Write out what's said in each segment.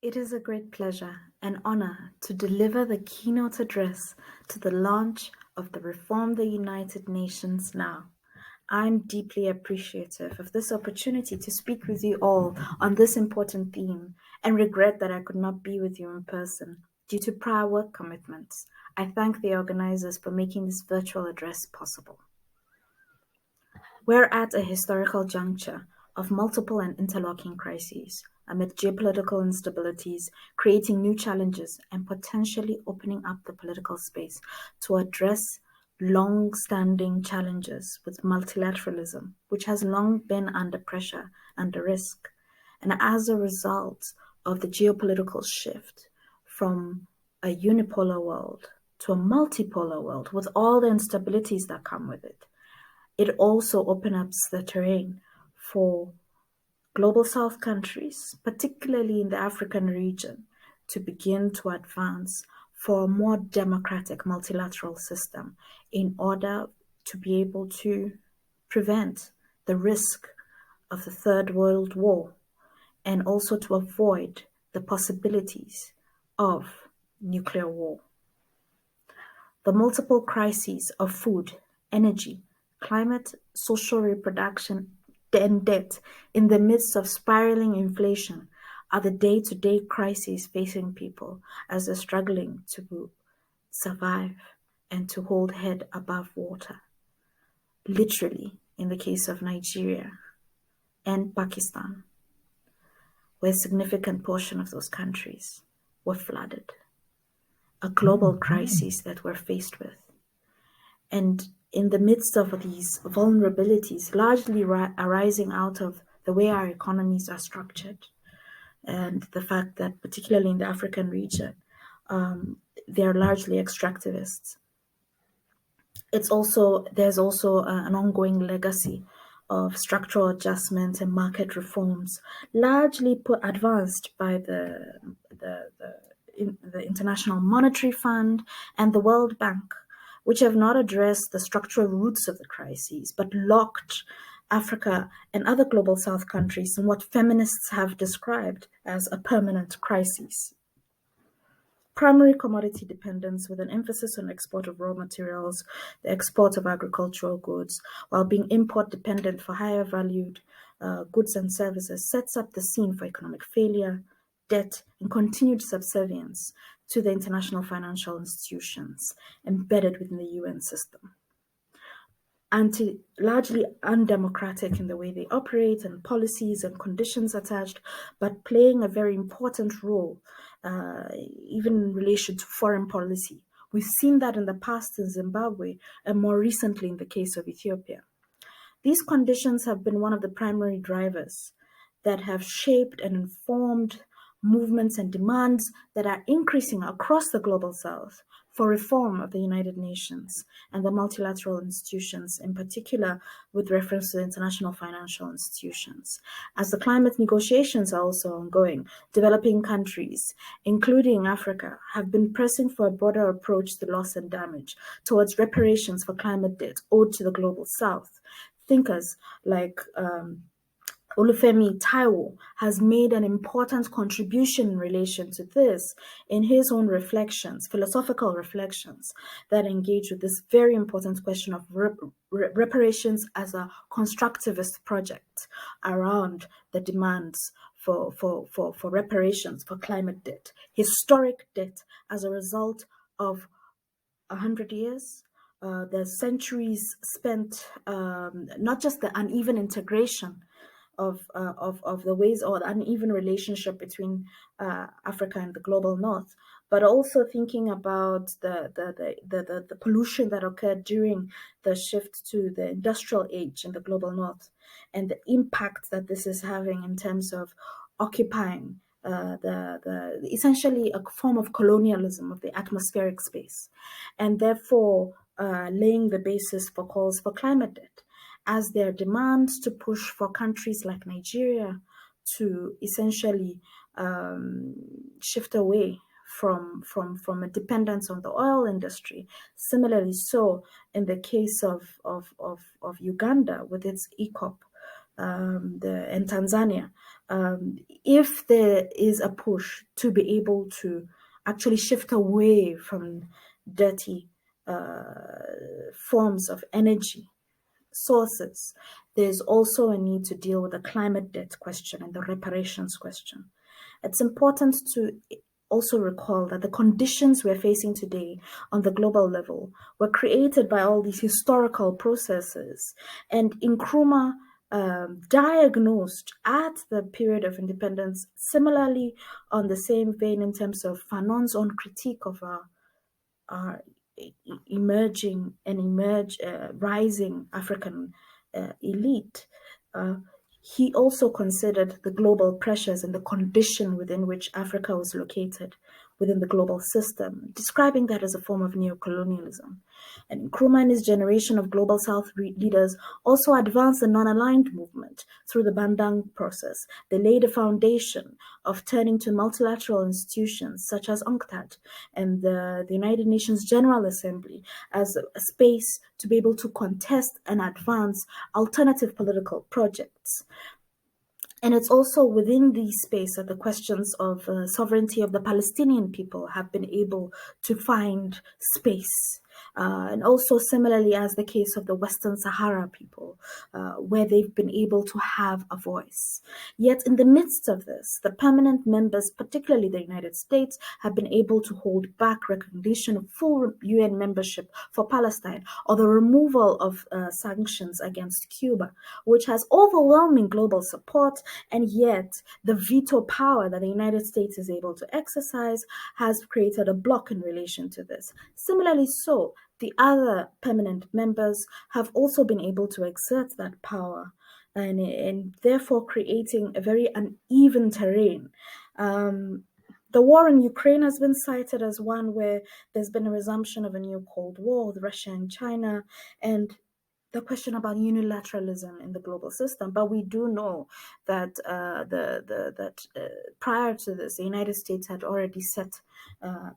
It is a great pleasure and honor to deliver the keynote address to the launch of the Reform the United Nations Now. I'm deeply appreciative of this opportunity to speak with you all on this important theme and regret that I could not be with you in person due to prior work commitments. I thank the organizers for making this virtual address possible. We're at a historical juncture of multiple and interlocking crises, amid geopolitical instabilities, creating new challenges and potentially opening up the political space to address long-standing challenges with multilateralism, which has long been under pressure, under risk. And as a result of the geopolitical shift from a unipolar world to a multipolar world with all the instabilities that come with it, it also opens up the terrain for global South countries, particularly in the African region, to begin to advance for a more democratic multilateral system in order to be able to prevent the risk of the Third World War and also to avoid the possibilities of nuclear war. The multiple crises of food, energy, climate, social reproduction, and debt in the midst of spiraling inflation are the day-to-day crises facing people as they're struggling to survive and to hold head above water. Literally, in the case of Nigeria and Pakistan, where a significant portion of those countries were flooded. A global crisis that we're faced with. And in the midst of these vulnerabilities, largely arising out of the way our economies are structured, and the fact that particularly in the African region, they're largely extractivists. There's also an ongoing legacy of structural adjustments and market reforms, largely advanced by the International Monetary Fund and the World Bank, which have not addressed the structural roots of the crises, but locked Africa and other global South countries in what feminists have described as a permanent crisis. Primary commodity dependence with an emphasis on export of raw materials, the export of agricultural goods, while being import dependent for higher valued goods and services sets up the scene for economic failure, debt, and continued subservience to the international financial institutions embedded within the UN system. Largely undemocratic in the way they operate and policies and conditions attached, but playing a very important role, even in relation to foreign policy. We've seen that in the past in Zimbabwe and more recently in the case of Ethiopia. These conditions have been one of the primary drivers that have shaped and informed movements and demands that are increasing across the global South for reform of the United Nations and the multilateral institutions, in particular with reference to the international financial institutions. As the climate negotiations are also ongoing, developing countries, including Africa, have been pressing for a broader approach to loss and damage towards reparations for climate debt owed to the global South. Thinkers like Olufemi Taiwo has made an important contribution in relation to this in his own reflections, philosophical reflections that engage with this very important question of reparations as a constructivist project around the demands for reparations for climate debt, historic debt as a result of 100 years, the centuries spent, not just the uneven integration of the ways or the uneven relationship between Africa and the global North, but also thinking about the pollution that occurred during the shift to the industrial age in the global North, and the impact that this is having in terms of occupying essentially a form of colonialism of the atmospheric space, and therefore laying the basis for calls for climate debt, as their demands to push for countries like Nigeria to essentially shift away from a dependence on the oil industry. Similarly, so in the case of Uganda with its ECOP and Tanzania, if there is a push to be able to actually shift away from dirty forms of energy sources, there's also a need to deal with the climate debt question and the reparations question. It's important to also recall that the conditions we're facing today on the global level were created by all these historical processes. And Nkrumah diagnosed at the period of independence, similarly on the same vein in terms of Fanon's own critique of our rising African elite. He also considered the global pressures and the condition within which Africa was located within the global system, describing that as a form of neocolonialism. And Nkrumah and his generation of Global South leaders also advanced the non-aligned movement through the Bandung process. They laid a foundation of turning to multilateral institutions such as UNCTAD and the United Nations General Assembly as a space to be able to contest and advance alternative political projects. And it's also within this space that the questions of sovereignty of the Palestinian people have been able to find space. And also similarly as the case of the Western Sahara people, where they've been able to have a voice. Yet in the midst of this, the permanent members, particularly the United States, have been able to hold back recognition of full UN membership for Palestine, or the removal of sanctions against Cuba, which has overwhelming global support, and yet the veto power that the United States is able to exercise has created a block in relation to this. Similarly so, the other permanent members have also been able to exert that power, and therefore creating a very uneven terrain. The war in Ukraine has been cited as one where there's been a resumption of a new Cold War with Russia and China, and the question about unilateralism in the global system. But we do know that prior to this, the United States had already set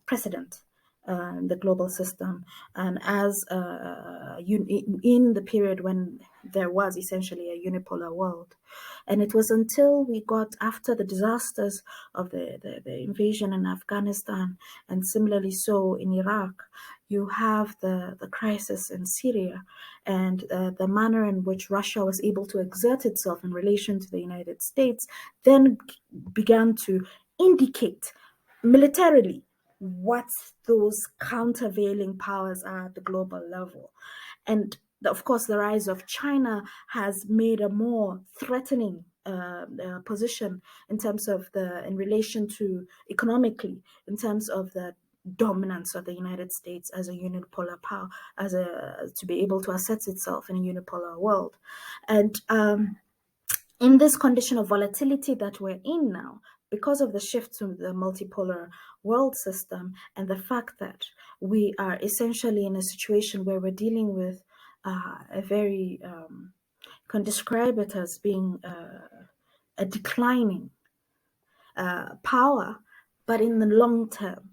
precedent in the global system, and as in the period when there was essentially a unipolar world. And it was until we got, after the disasters of the invasion in Afghanistan, and similarly so in Iraq, you have the crisis in Syria, and the manner in which Russia was able to exert itself in relation to the United States then began to indicate militarily what those countervailing powers are at the global level. And of course, the rise of China has made a more threatening position in terms of in relation to economically, in terms of the dominance of the United States as a unipolar power, to be able to assert itself in a unipolar world. And in this condition of volatility that we're in now, because of the shift to the multipolar world system and the fact that we are essentially in a situation where we're dealing with a very, can describe it as being a declining power, but in the long term,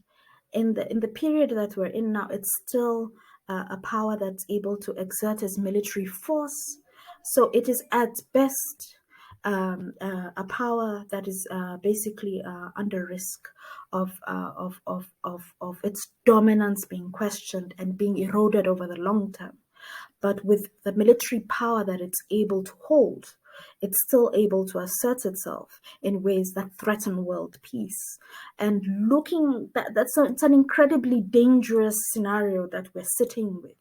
in the period that we're in now, it's still a power that's able to exert its military force. So it is at best a power that is basically under risk of its dominance being questioned and being eroded over the long term. But with the military power that it's able to hold, it's still able to assert itself in ways that threaten world peace. And it's an incredibly dangerous scenario that we're sitting with.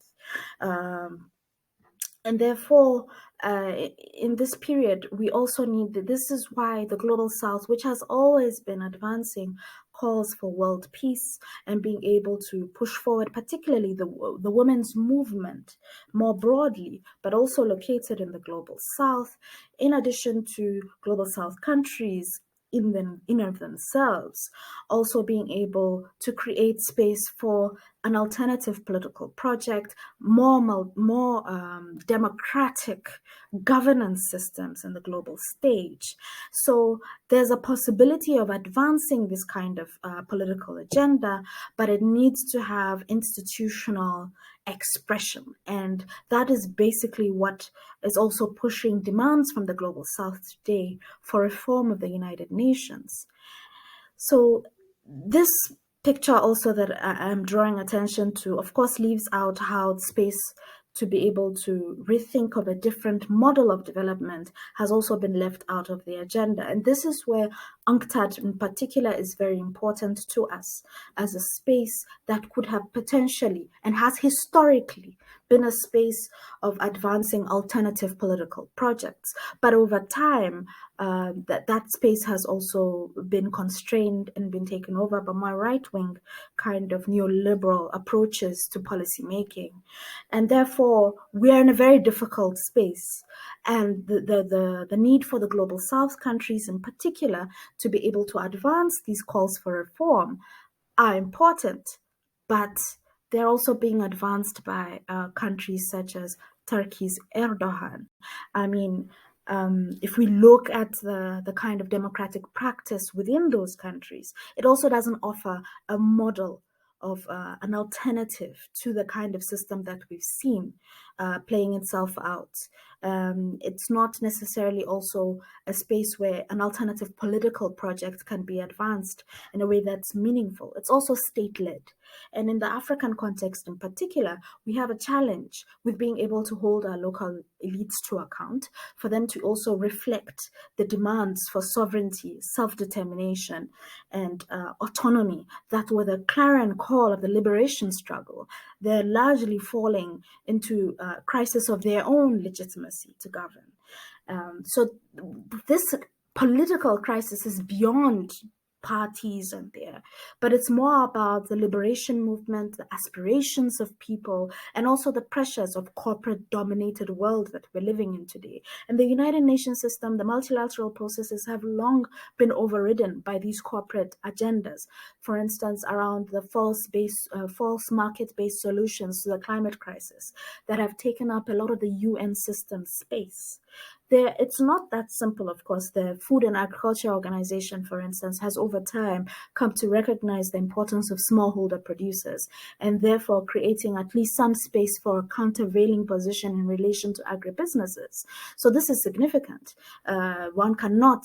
And therefore, in this period, we also this is why the Global South, which has always been advancing calls for world peace and being able to push forward, particularly the women's movement more broadly, but also located in the Global South, in addition to Global South countries in of themselves, also being able to create space for an alternative political project, more democratic governance systems in the global stage. So there's a possibility of advancing this kind of political agenda, but it needs to have institutional expression. And that is basically what is also pushing demands from the global south today for reform of the United Nations. So this picture also that I'm drawing attention to, of course, leaves out how space to be able to rethink of a different model of development has also been left out of the agenda. And this is where UNCTAD in particular is very important to us as a space that could have potentially and has historically been a space of advancing alternative political projects. But over time, that space has also been constrained and been taken over by my right-wing kind of neoliberal approaches to policy making. And therefore, we are in a very difficult space. And the need for the global south countries in particular to be able to advance these calls for reform are important, but they're also being advanced by countries such as Turkey's Erdogan. I mean, if we look at the kind of democratic practice within those countries, it also doesn't offer a model of an alternative to the kind of system that we've seen playing itself out. It's not necessarily also a space where an alternative political project can be advanced in a way that's meaningful. It's also state-led. And in the African context in particular, we have a challenge with being able to hold our local elites to account, for them to also reflect the demands for sovereignty, self-determination, and autonomy that were the clarion call of the liberation struggle. They're largely falling into a crisis of their own legitimacy to govern. So this political crisis is beyond parties and there, but it's more about the liberation movement, the aspirations of people, and also the pressures of corporate dominated world that we're living in today. And the United Nations system, the multilateral processes have long been overridden by these corporate agendas. For instance, around the false market-based solutions to the climate crisis that have taken up a lot of the UN system space. It's not that simple, of course. The Food and Agriculture Organization, for instance, has over time come to recognize the importance of smallholder producers, and therefore creating at least some space for a countervailing position in relation to agribusinesses. So this is significant. One cannot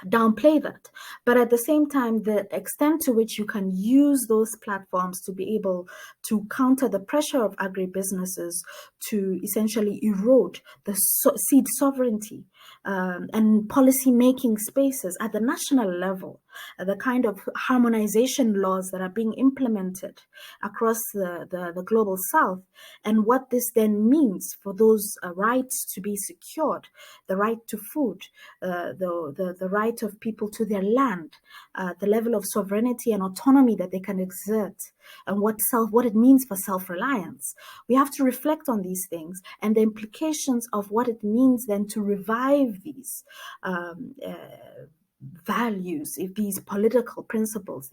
downplay that. But at the same time, the extent to which you can use those platforms to be able to counter the pressure of agribusinesses to essentially erode the seed sovereignty and policy-making spaces at the national level, the kind of harmonization laws that are being implemented across the global south, and what this then means for those rights to be secured, the right to food, the right of people to their land, the level of sovereignty and autonomy that they can exert, and what it means for self-reliance. We have to reflect on these things and the implications of what it means then to revive these values, if these political principles,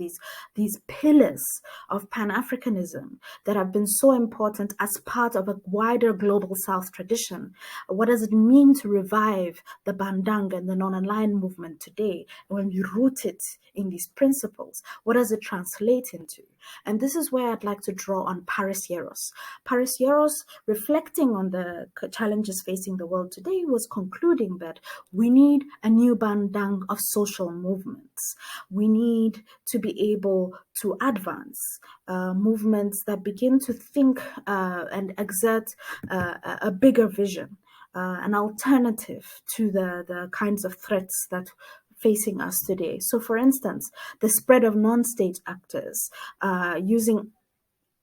these pillars of Pan-Africanism that have been so important as part of a wider global South tradition. What does it mean to revive the Bandang and the non-aligned movement today? And when we root it in these principles, what does it translate into? And this is where I'd like to draw on Paris Yaros. Paris Yaros, reflecting on the challenges facing the world today, was concluding that we need a new Bandang of social movements. We need to be able to advance movements that begin to think and exert a bigger vision, an alternative to the kinds of threats that facing us today. So for instance, the spread of non-state actors using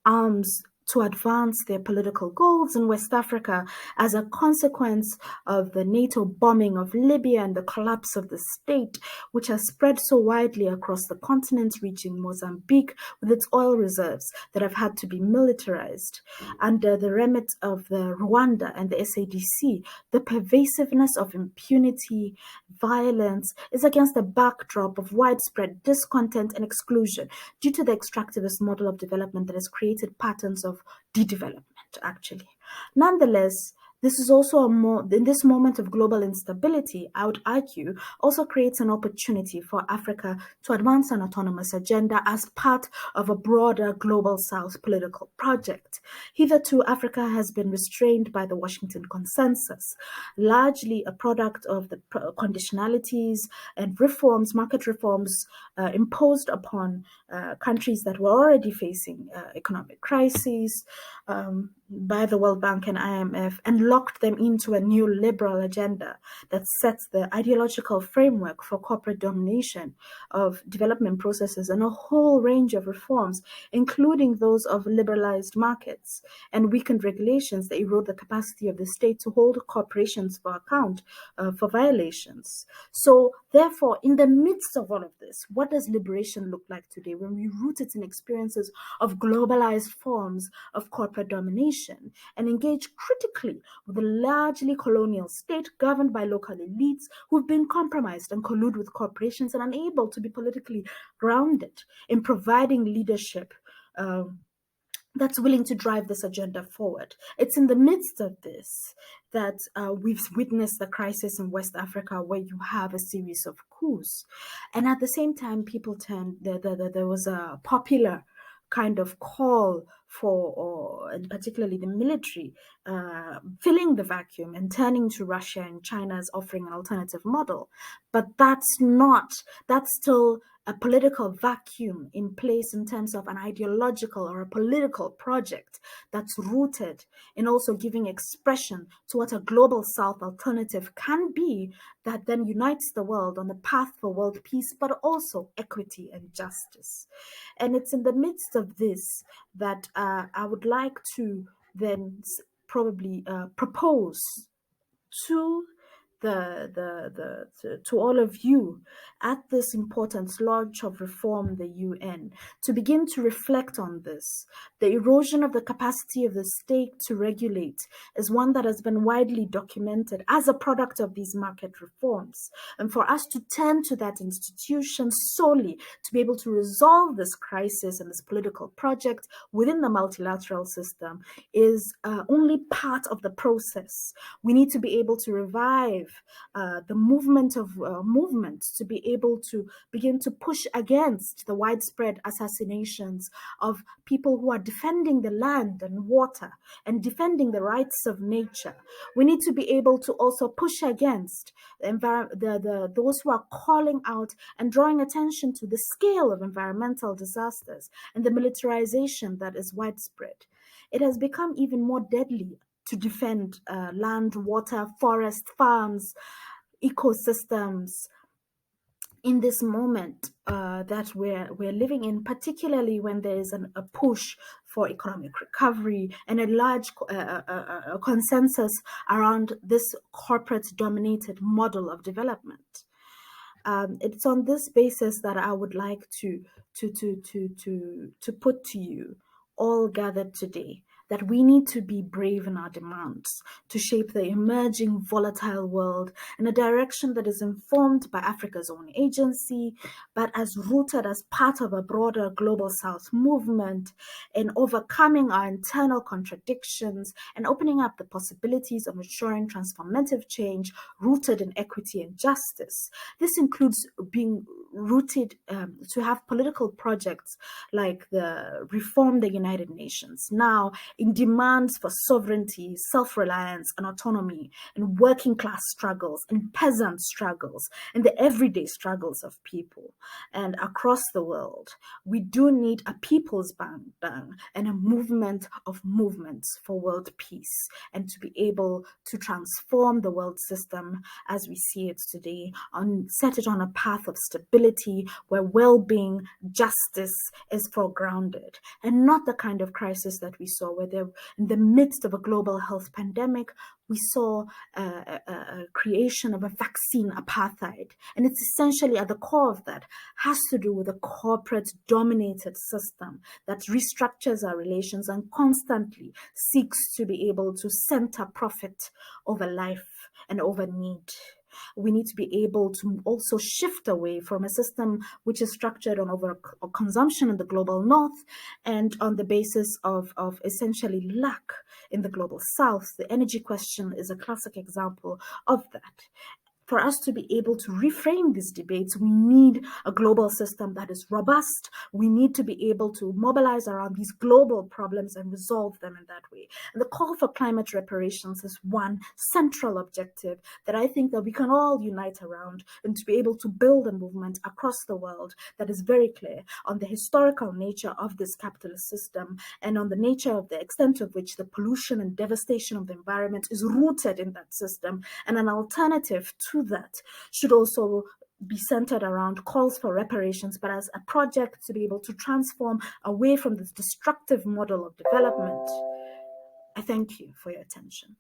arms to advance their political goals in West Africa as a consequence of the NATO bombing of Libya and the collapse of the state, which has spread so widely across the continent, reaching Mozambique with its oil reserves that have had to be militarized. Under the remit of the Rwanda and the SADC, the pervasiveness of impunity, violence is against the backdrop of widespread discontent and exclusion due to the extractivist model of development that has created patterns of de-development, actually. Nonetheless, this is also in this moment of global instability, I would argue, also creates an opportunity for Africa to advance an autonomous agenda as part of a broader global South political project. Hitherto, Africa has been restrained by the Washington Consensus, largely a product of the conditionalities and reforms, market reforms imposed upon countries that were already facing economic crises by the World Bank and IMF, and locked them into a new liberal agenda that sets the ideological framework for corporate domination of development processes and a whole range of reforms, including those of liberalized markets and weakened regulations that erode the capacity of the state to hold corporations for account for violations. So, therefore, in the midst of all of this, what does liberation look like today when we root it in experiences of globalized forms of corporate domination and engage critically with a largely colonial state governed by local elites who've been compromised and collude with corporations and unable to be politically grounded in providing leadership that's willing to drive this agenda forward? It's in the midst of this that we've witnessed the crisis in West Africa, where you have a series of coups. And at the same time, there was a popular kind of call for, and particularly the military, filling the vacuum and turning to Russia and China as offering an alternative model. But that's still a political vacuum in place in terms of an ideological or a political project that's rooted in also giving expression to what a global South alternative can be, that then unites the world on the path for world peace, but also equity and justice. And it's in the midst of this that I would like to then probably propose to to all of you at this important launch of Reform the UN to begin to reflect on this. The erosion of the capacity of the state to regulate is one that has been widely documented as a product of these market reforms. And for us to turn to that institution solely to be able to resolve this crisis and this political project within the multilateral system is only part of the process. We need to be able to revive the movement of movements to be able to begin to push against the widespread assassinations of people who are defending the land and water and defending the rights of nature. We need to be able to also push against those who are calling out and drawing attention to the scale of environmental disasters and the militarization that is widespread. It has become even more deadly to defend land, water, forest, farms, ecosystems in this moment that we're living in, particularly when there is a push for economic recovery and a large consensus around this corporate-dominated model of development. It's on this basis that I would like to put to you, all gathered today, that we need to be brave in our demands to shape the emerging volatile world in a direction that is informed by Africa's own agency, but as rooted as part of a broader global South movement, in overcoming our internal contradictions and opening up the possibilities of ensuring transformative change rooted in equity and justice. This includes being rooted to have political projects like the Reform the United Nations. Now, in demands for sovereignty, self-reliance, and autonomy, in working class struggles, in peasant struggles, in the everyday struggles of people. And across the world, we do need a people's bang and a movement of movements for world peace, and to be able to transform the world system as we see it today, and set it on a path of stability where well-being, justice is foregrounded, and not the kind of crisis that we saw where in the midst of a global health pandemic, we saw a creation of a vaccine apartheid. And it's essentially at the core of that has to do with a corporate dominated system that restructures our relations and constantly seeks to be able to center profit over life and over need. We need to be able to also shift away from a system which is structured on over consumption in the global north and on the basis of essentially lack in the global south. The energy question is a classic example of that. For us to be able to reframe these debates, we need a global system that is robust. We need to be able to mobilize around these global problems and resolve them in that way. And the call for climate reparations is one central objective that I think that we can all unite around, and to be able to build a movement across the world that is very clear on the historical nature of this capitalist system and on the nature of the extent of which the pollution and devastation of the environment is rooted in that system, and an alternative to that should also be centered around calls for reparations, but as a project to be able to transform away from this destructive model of development. I thank you for your attention.